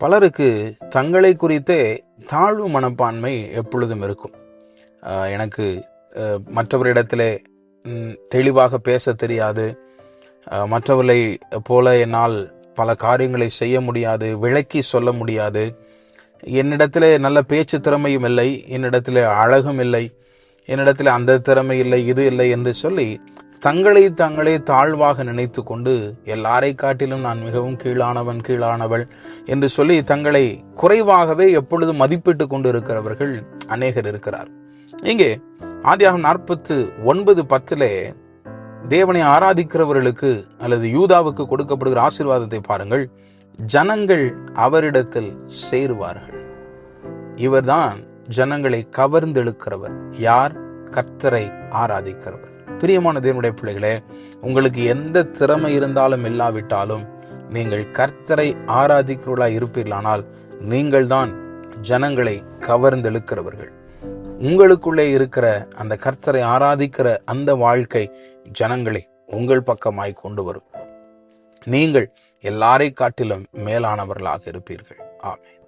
பலருக்கு தங்களை குறித்தே தாழ்வு மனப்பான்மை எப்பொழுதும் இருக்கும். எனக்கு மற்றவரிடத்திலே தெளிவாக பேச தெரியாது, மற்றவர்களை போல என்னால் பல காரியங்களை செய்ய முடியாது, விளக்கி சொல்ல முடியாது, என்னிடத்திலே நல்ல பேச்சு திறமையும் இல்லை, என்னிடத்திலே அழகும் இல்லை, என்னிடத்திலே அந்த திறமை இல்லை, இது இல்லை என்று சொல்லி தங்களே தாழ்வாக நினைத்து கொண்டு எல்லாரை காட்டிலும் நான் மிகவும் கீழானவள் என்று சொல்லி தங்களை குறைவாகவே எப்பொழுதும் மதிப்பிட்டு கொண்டு இருக்கிறவர்கள் அநேகர் இருக்கிறார். இங்கே ஆதியாகமம் 49:10 தேவனை ஆராதிக்கிறவர்களுக்கு அல்லது யூதாவுக்கு கொடுக்கப்படுகிற ஆசீர்வாதத்தை பாருங்கள். ஜனங்கள் அவரிடத்தில் சேருவார்கள். இவர்தான் ஜனங்களை கவர்ந்தெழுக்கிறவர். யார்? கர்த்தரை ஆராதிக்கிறவர். பிரியமான தேவனுடைய பிள்ளைகளே, உங்களுக்கு எந்த திறமை இருந்தாலும் இல்லாவிட்டாலும் நீங்கள் கர்த்தரை ஆராதிக்கிறவர்களா இருப்பீர்களானால் நீங்கள் தான் ஜனங்களை கவர்ந்தெழுக்கிறவர்கள். உங்களுக்குள்ளே இருக்கிற அந்த கர்த்தரை ஆராதிக்கிற அந்த வாழ்க்கை ஜனங்களை உங்கள் பக்கமாய் கொண்டு வரும். நீங்கள் எல்லாரை காட்டிலும் மேலானவர்களாக இருப்பீர்கள். ஆமென்.